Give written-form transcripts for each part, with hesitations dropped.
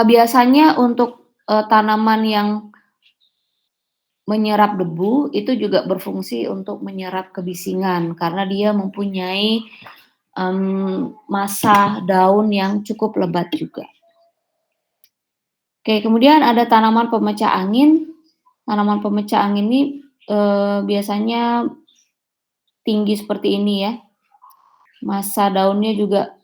Biasanya untuk, tanaman yang menyerap debu, itu juga berfungsi untuk menyerap kebisingan karena dia mempunyai, masa daun yang cukup lebat juga. Oke, kemudian ada tanaman pemecah angin. Tanaman pemecah angin ini, biasanya tinggi seperti ini ya. Masa daunnya juga,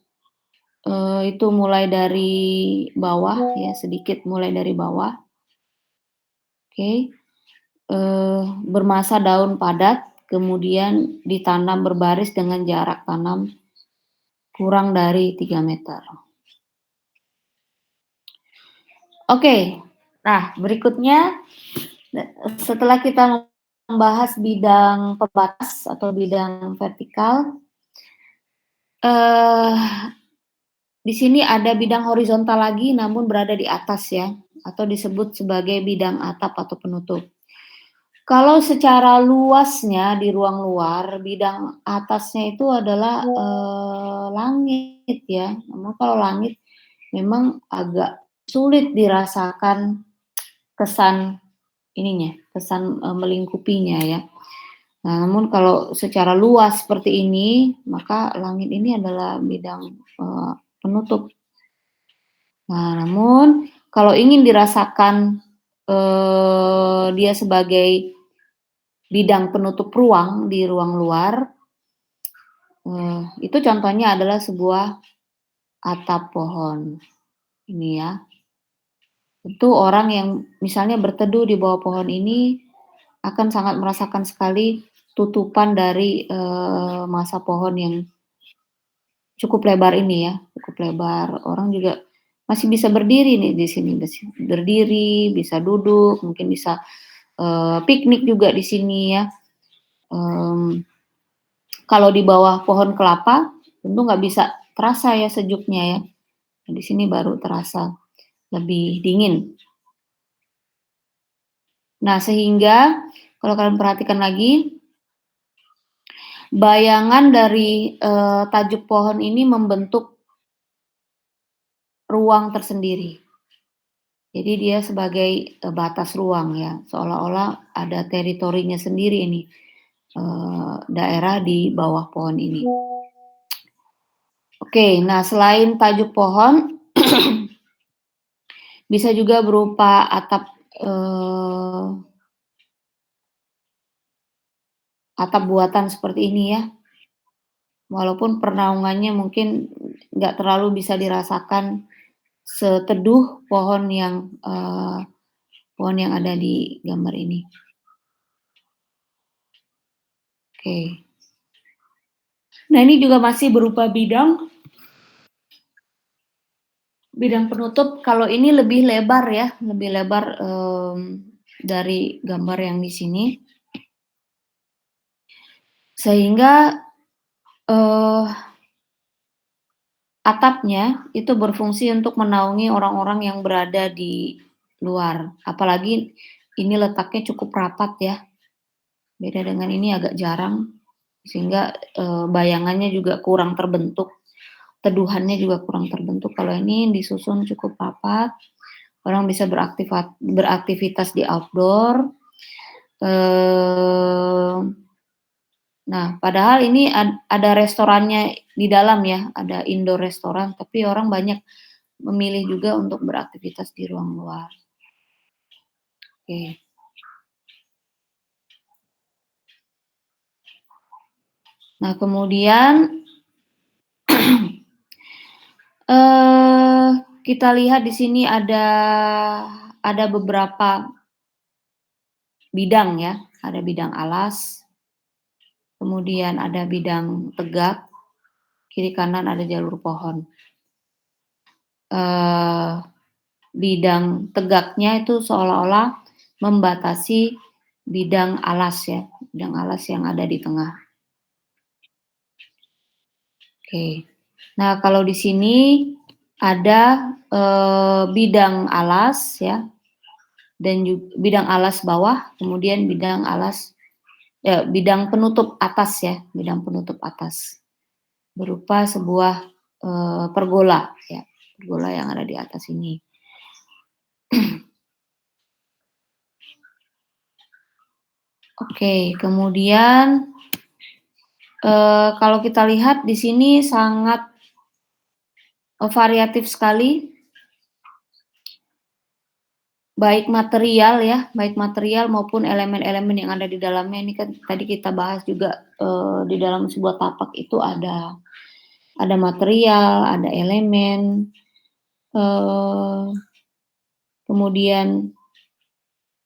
itu mulai dari bawah ya, sedikit mulai dari bawah. Oke, bermasa daun padat, kemudian ditanam berbaris dengan jarak tanam kurang dari 3 meter. Oke, nah berikutnya setelah kita membahas bidang pembatas atau bidang vertikal, di sini ada bidang horizontal lagi namun berada di atas ya, atau disebut sebagai bidang atap atau penutup. Kalau secara luasnya di ruang luar, bidang atasnya itu adalah, langit ya. Namun kalau langit memang agak sulit dirasakan kesan ininya, kesan, melingkupinya ya. Nah, namun kalau secara luas seperti ini, maka langit ini adalah bidang, penutup. Nah, namun kalau ingin dirasakan, dia sebagai bidang penutup ruang di ruang luar, itu contohnya adalah sebuah atap pohon, ini ya. Tentu orang yang misalnya berteduh di bawah pohon ini akan sangat merasakan sekali tutupan dari, masa pohon yang cukup lebar ini ya, cukup lebar. Orang juga masih bisa berdiri nih di sini, berdiri, bisa duduk, mungkin bisa, piknik juga di sini ya. Kalau di bawah pohon kelapa tentu nggak bisa terasa ya sejuknya ya. Di sini baru terasa lebih dingin. Nah, sehingga kalau kalian perhatikan lagi, bayangan dari, tajuk pohon ini membentuk ruang tersendiri. Jadi dia sebagai, batas ruang ya, seolah-olah ada teritorinya sendiri ini, daerah di bawah pohon ini. Oke, nah selain tajuk pohon, bisa juga berupa atap, atap buatan seperti ini ya. Walaupun pernaungannya mungkin nggak terlalu bisa dirasakan seteduh pohon yang ada di gambar ini. Oke. Nah, ini juga masih berupa bidang penutup. Kalau ini lebih lebar ya, lebih lebar, dari gambar yang di sini. Sehingga, atapnya itu berfungsi untuk menaungi orang-orang yang berada di luar. Apalagi ini letaknya cukup rapat ya, beda dengan ini agak jarang, sehingga, bayangannya juga kurang terbentuk, teduhannya juga kurang terbentuk. Kalau ini disusun cukup rapat, orang bisa beraktivitas di outdoor. Nah, padahal ini ada restorannya di dalam ya, ada indoor restoran, tapi orang banyak memilih juga untuk beraktivitas di ruang luar. Oke. Nah, kemudian kita lihat di sini ada beberapa bidang ya, ada bidang alas, kemudian ada bidang tegak, kiri kanan ada jalur pohon. Bidang tegaknya itu seolah-olah membatasi bidang alas ya, bidang alas yang ada di tengah. Oke. Nah, kalau di sini ada, bidang alas ya, dan bidang alas bawah, kemudian bidang penutup atas ya, bidang penutup atas. Berupa sebuah, pergola ya. pergola yang ada di atas ini. Oke, kemudian kalau kita lihat di sini sangat variatif sekali, baik material maupun elemen-elemen yang ada di dalamnya. Ini kan tadi kita bahas juga, di dalam sebuah tapak itu ada material, ada elemen, kemudian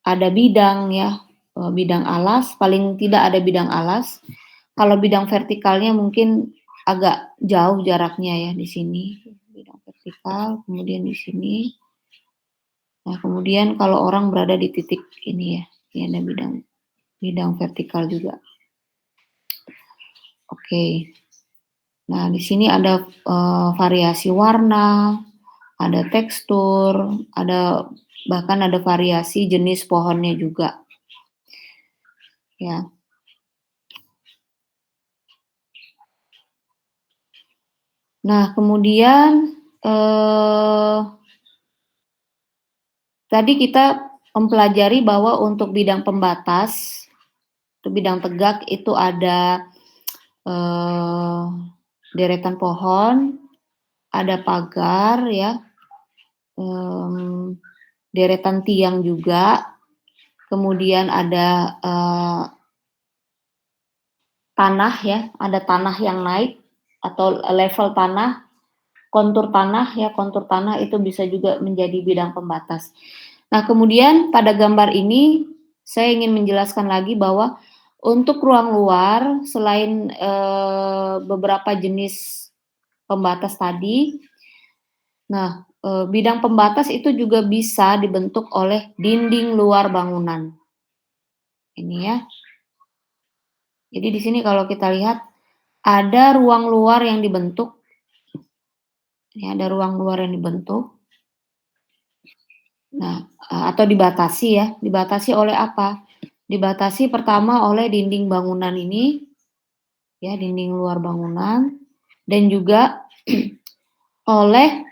ada bidang ya, bidang alas, paling tidak ada bidang alas. Kalau bidang vertikalnya mungkin agak jauh jaraknya ya di sini, bidang vertikal, kemudian di sini. Nah, kemudian kalau orang berada di titik ini ya, ini ada bidang vertikal juga. Oke. Nah, di sini ada variasi warna, ada tekstur, bahkan ada variasi jenis pohonnya juga. Ya. Nah, kemudian tadi kita mempelajari bahwa untuk bidang pembatas, untuk bidang tegak itu ada deretan pohon, ada pagar ya, deretan tiang juga, kemudian ada tanah ya, ada tanah yang naik atau level tanah, kontur tanah itu bisa juga menjadi bidang pembatas. Nah, kemudian pada gambar ini saya ingin menjelaskan lagi bahwa untuk ruang luar selain beberapa jenis pembatas tadi, nah bidang pembatas itu juga bisa dibentuk oleh dinding luar bangunan. Ini ya. Jadi di sini kalau kita lihat ada ruang luar yang dibentuk. Ini ada ruang luar yang dibentuk. Nah, atau dibatasi ya. Dibatasi oleh apa? Dibatasi pertama oleh dinding bangunan ini, ya, dinding luar bangunan, dan juga oleh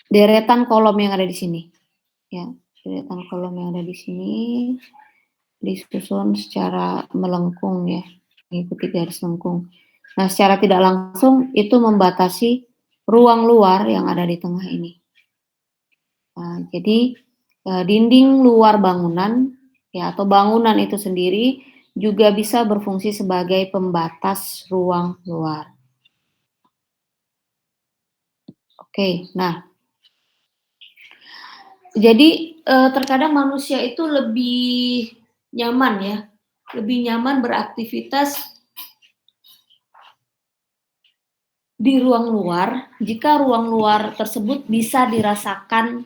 deretan kolom yang ada di sini. Ya, deretan kolom yang ada di sini disusun secara melengkung ya, mengikuti garis lengkung. Nah, secara tidak langsung itu membatasi ruang luar yang ada di tengah ini. Nah, jadi dinding luar bangunan ya atau bangunan itu sendiri juga bisa berfungsi sebagai pembatas ruang luar. Oke, nah jadi terkadang manusia itu lebih nyaman ya, lebih nyaman beraktivitas di ruang luar jika ruang luar tersebut bisa dirasakan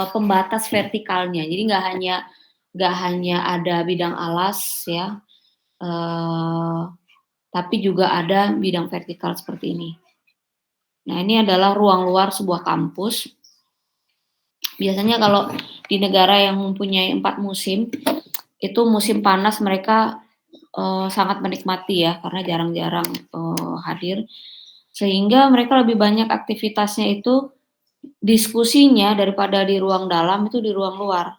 pembatas vertikalnya. Jadi nggak hanya ada bidang alas ya, tapi juga ada bidang vertikal seperti ini. Nah, ini adalah ruang luar sebuah kampus. Biasanya kalau di negara yang mempunyai 4 musim, itu musim panas mereka sangat menikmati ya, karena jarang-jarang hadir. Sehingga mereka lebih banyak aktivitasnya itu diskusinya daripada di ruang dalam, itu di ruang luar.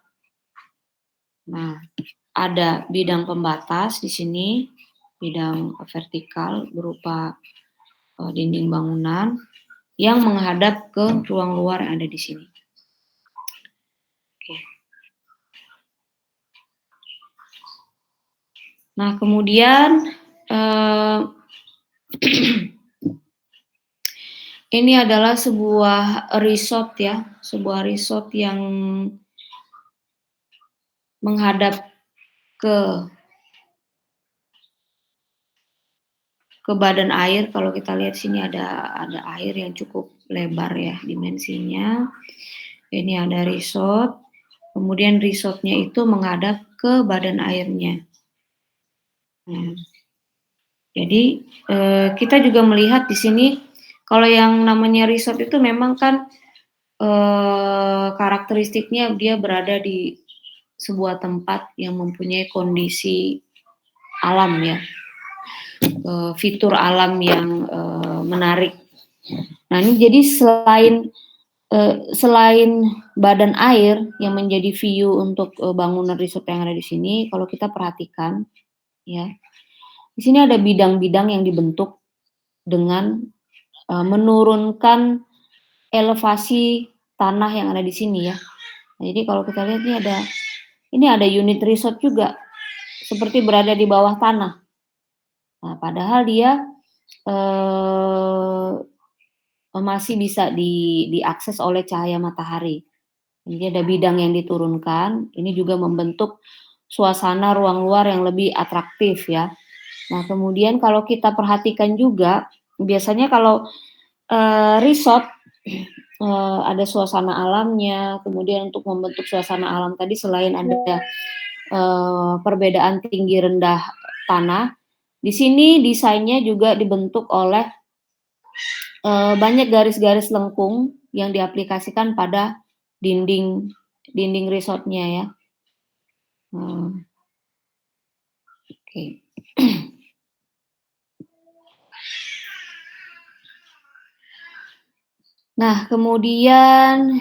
Nah, ada bidang pembatas di sini, bidang vertikal berupa dinding bangunan yang menghadap ke ruang luar yang ada di sini. Oke. Nah, kemudian ini adalah sebuah resort ya, sebuah resort yang menghadap ke badan air. Kalau kita lihat sini ada air yang cukup lebar ya dimensinya. Ini ada resort, kemudian resortnya itu menghadap ke badan airnya. Nah, jadi kita juga melihat di sini kalau yang namanya resort itu memang kan karakteristiknya dia berada di sebuah tempat yang mempunyai kondisi alam ya, fitur alam yang menarik. Nah, ini jadi selain badan air yang menjadi view untuk bangunan resort yang ada di sini, kalau kita perhatikan, ya, di sini ada bidang-bidang yang dibentuk dengan menurunkan elevasi tanah yang ada di sini ya. Nah, jadi kalau kita lihat ini ada unit resort juga, seperti berada di bawah tanah. Nah, padahal dia masih bisa diakses oleh cahaya matahari. Jadi ada bidang yang diturunkan, ini juga membentuk suasana ruang luar yang lebih atraktif ya. Nah, kemudian kalau kita perhatikan juga, biasanya kalau resort ada suasana alamnya, kemudian untuk membentuk suasana alam tadi selain ada perbedaan tinggi rendah tanah, di sini desainnya juga dibentuk oleh banyak garis-garis lengkung yang diaplikasikan pada dinding resortnya ya. Oke. Nah, kemudian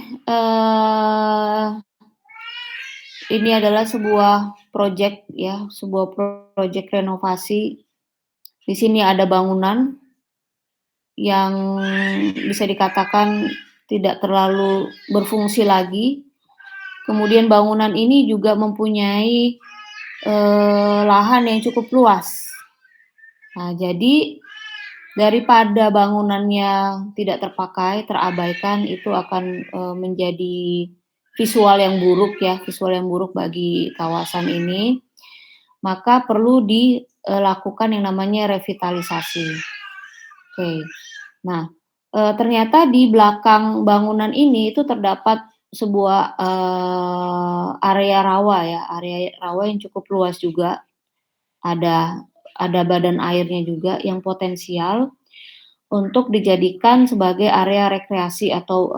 ini adalah sebuah proyek ya, sebuah proyek renovasi. Di sini ada bangunan yang bisa dikatakan tidak terlalu berfungsi lagi. Kemudian bangunan ini juga mempunyai lahan yang cukup luas. Nah, jadi daripada bangunannya tidak terpakai, terabaikan, itu akan menjadi visual yang buruk bagi kawasan ini. Maka perlu dilakukan yang namanya revitalisasi. Oke. Nah, ternyata di belakang bangunan ini itu terdapat sebuah area rawa ya, area rawa yang cukup luas juga. Ada badan airnya juga yang potensial untuk dijadikan sebagai area rekreasi atau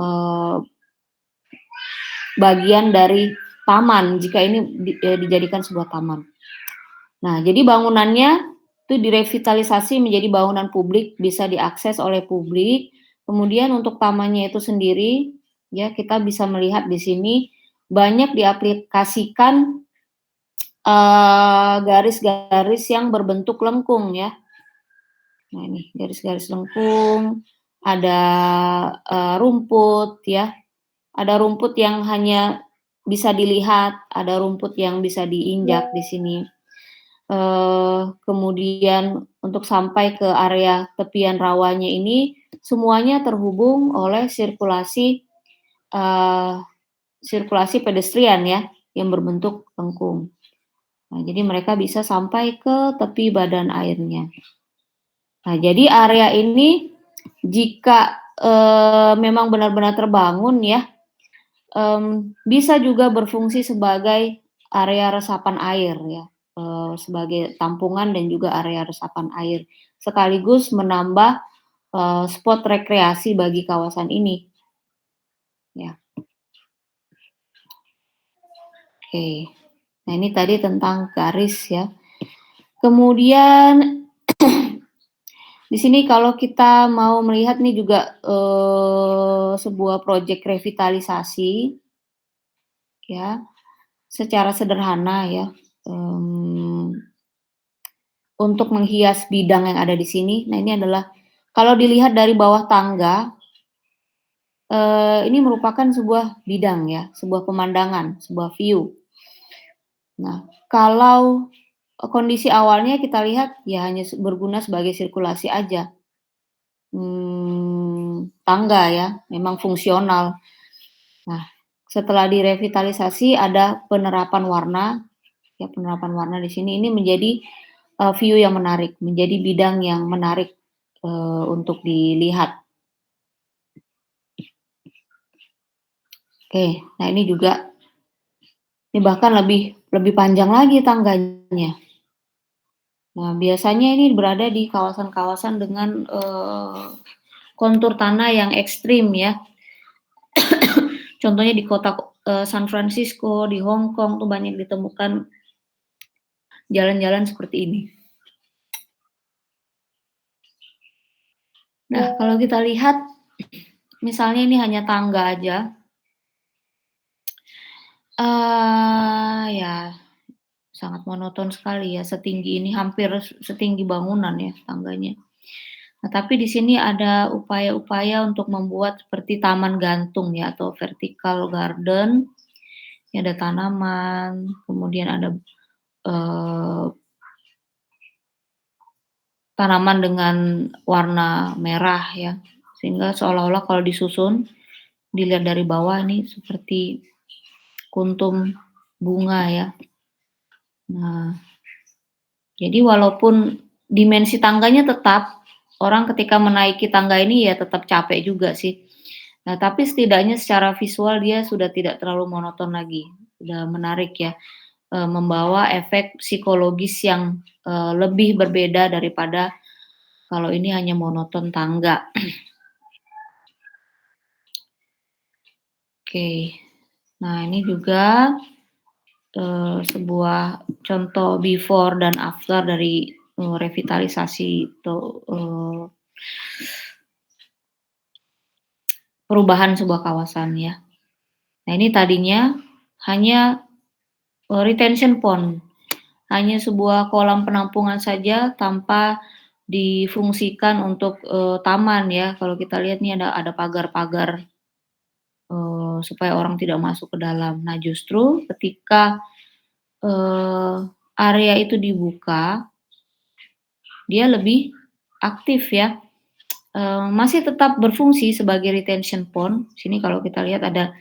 bagian dari taman jika ini dijadikan sebuah taman. Nah, jadi bangunannya itu direvitalisasi menjadi bangunan publik, bisa diakses oleh publik. Kemudian untuk tamannya itu sendiri, ya kita bisa melihat di sini banyak diaplikasikan garis-garis yang berbentuk lengkung ya. Nah ini garis-garis lengkung, ada rumput ya, ada rumput yang hanya bisa dilihat, ada rumput yang bisa diinjak di sini. Kemudian untuk sampai ke area tepian rawanya ini semuanya terhubung oleh sirkulasi pedestrian ya yang berbentuk lengkung. Nah, jadi mereka bisa sampai ke tepi badan airnya. Nah, jadi area ini jika memang benar-benar terbangun ya, bisa juga berfungsi sebagai area resapan air ya, sebagai tampungan dan juga area resapan air, sekaligus menambah spot rekreasi bagi kawasan ini. Ya. Oke. Nah, ini tadi tentang garis ya. Kemudian di sini kalau kita mau melihat nih juga sebuah proyek revitalisasi ya, secara sederhana ya, untuk menghias bidang yang ada di sini. Nah, ini adalah kalau dilihat dari bawah tangga, ini merupakan sebuah bidang ya, sebuah pemandangan, sebuah view. Nah, kalau kondisi awalnya kita lihat ya hanya berguna sebagai sirkulasi aja. Tangga ya, memang fungsional. Nah, setelah direvitalisasi ada penerapan warna, ya penerapan warna di sini ini menjadi view yang menarik, menjadi bidang yang menarik untuk dilihat. Oke, nah ini juga, ini bahkan lebih panjang lagi tangganya. Nah, biasanya ini berada di kawasan-kawasan dengan kontur tanah yang ekstrim ya. Contohnya di kota San Francisco, di Hong Kong tuh banyak ditemukan jalan-jalan seperti ini. Nah, kalau kita lihat misalnya ini hanya tangga aja, ya sangat monoton sekali ya, setinggi ini, hampir setinggi bangunan ya tangganya. Nah, tapi di sini ada upaya-upaya untuk membuat seperti taman gantung ya atau vertical garden, ini ada tanaman, kemudian ada, eee, tanaman dengan warna merah ya, sehingga seolah-olah kalau disusun, dilihat dari bawah ini seperti kuntum bunga ya. Nah, jadi walaupun dimensi tangganya tetap, orang ketika menaiki tangga ini ya tetap capek juga sih. Nah, tapi setidaknya secara visual dia sudah tidak terlalu monoton lagi, sudah menarik ya, membawa efek psikologis yang, lebih berbeda daripada kalau ini hanya monoton tangga. Oke. Nah, ini juga, sebuah contoh before dan after dari, revitalisasi itu, perubahan sebuah kawasan ya. Nah, ini tadinya hanya, retention pond, hanya sebuah kolam penampungan saja tanpa difungsikan untuk, taman ya. Kalau kita lihat nih ada pagar-pagar, supaya orang tidak masuk ke dalam. Nah, justru ketika, eee, area itu dibuka, dia lebih aktif ya, masih tetap berfungsi sebagai retention pond. Sini kalau kita lihat ada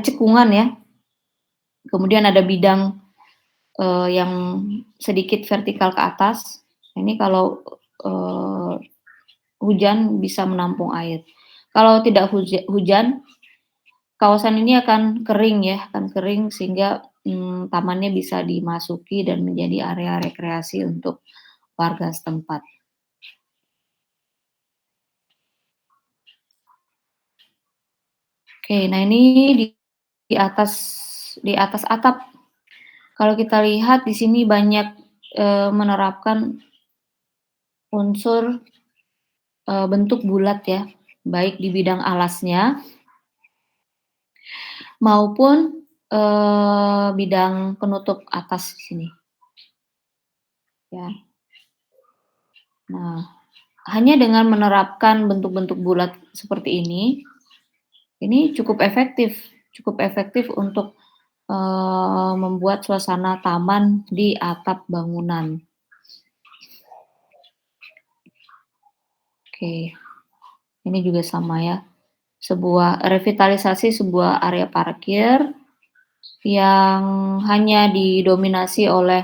cekungan ya, kemudian ada bidang, yang sedikit vertikal ke atas. Ini kalau, eee, hujan bisa menampung air. Kalau tidak hujan, kawasan ini akan kering ya, akan kering sehingga, tamannya bisa dimasuki dan menjadi area rekreasi untuk warga setempat. Oke, nah ini di atas atap, kalau kita lihat di sini banyak, menerapkan unsur, bentuk bulat ya, baik di bidang alasnya maupun, bidang penutup atas sini, ya. Nah, hanya dengan menerapkan bentuk-bentuk bulat seperti ini cukup efektif untuk, membuat suasana taman di atap bangunan. Oke, ini juga sama ya, sebuah revitalisasi sebuah area parkir yang hanya didominasi oleh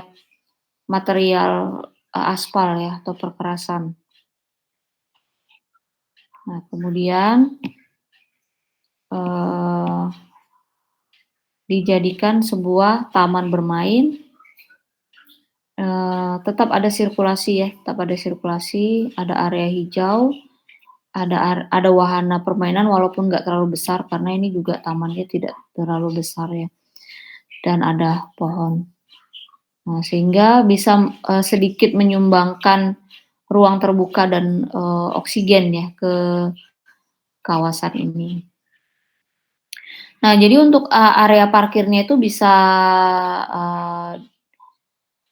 material, aspal ya atau perkerasan. Nah, kemudian, eee, dijadikan sebuah taman bermain, tetap ada sirkulasi ya, tetap ada sirkulasi, ada area hijau, ada wahana permainan walaupun nggak terlalu besar karena ini juga tamannya tidak terlalu besar ya, dan ada pohon. Nah, sehingga bisa, sedikit menyumbangkan ruang terbuka dan, oksigen ya ke kawasan ini. Nah, jadi untuk, area parkirnya itu eee,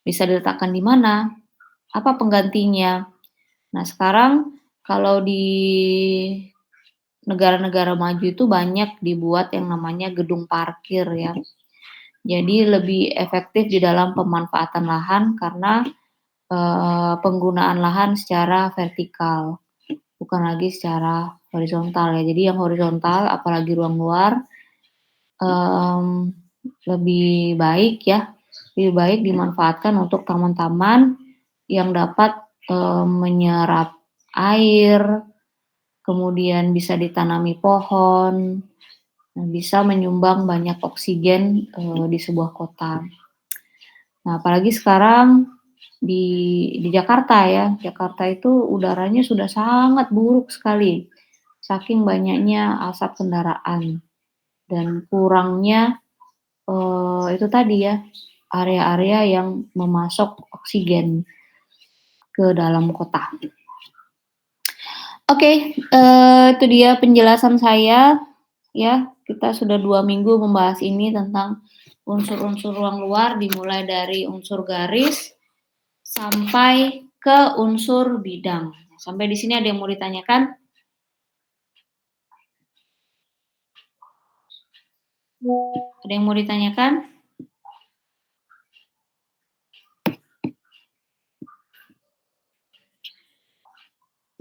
bisa diletakkan di mana, apa penggantinya. Nah, sekarang kalau di negara-negara maju itu banyak dibuat yang namanya gedung parkir ya. Jadi lebih efektif di dalam pemanfaatan lahan karena, penggunaan lahan secara vertikal, bukan lagi secara horizontal ya. Jadi yang horizontal apalagi ruang luar, mmm, lebih baik ya, lebih baik dimanfaatkan untuk taman-taman yang dapat, menyerap air, kemudian bisa ditanami pohon, dan bisa menyumbang banyak oksigen, di sebuah kota. Nah, apalagi sekarang di Jakarta ya, Jakarta itu udaranya sudah sangat buruk sekali, saking banyaknya asap kendaraan dan kurangnya, itu tadi ya, area-area yang memasok oksigen ke dalam kota. Oke, itu dia penjelasan saya, ya. Kita sudah 2 minggu membahas ini tentang unsur-unsur ruang luar, dimulai dari unsur garis sampai ke unsur bidang. Sampai di sini ada yang mau ditanyakan? Ada yang mau ditanyakan?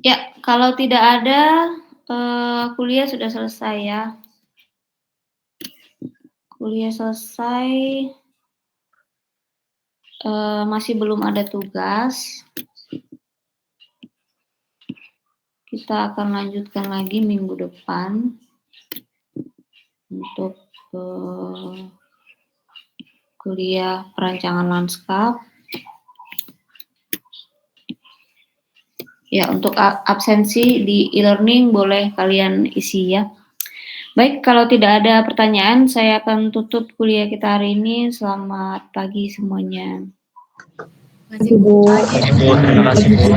Ya, kalau tidak ada, kuliah sudah selesai ya. Kuliah selesai, masih belum ada tugas. Kita akan lanjutkan lagi minggu depan untuk kuliah perancangan lanskap. Ya, untuk absensi di e-learning boleh kalian isi ya. Baik, kalau tidak ada pertanyaan, saya akan tutup kuliah kita hari ini. Selamat pagi semuanya. Terima kasih, Bu. Terima kasih, Bu.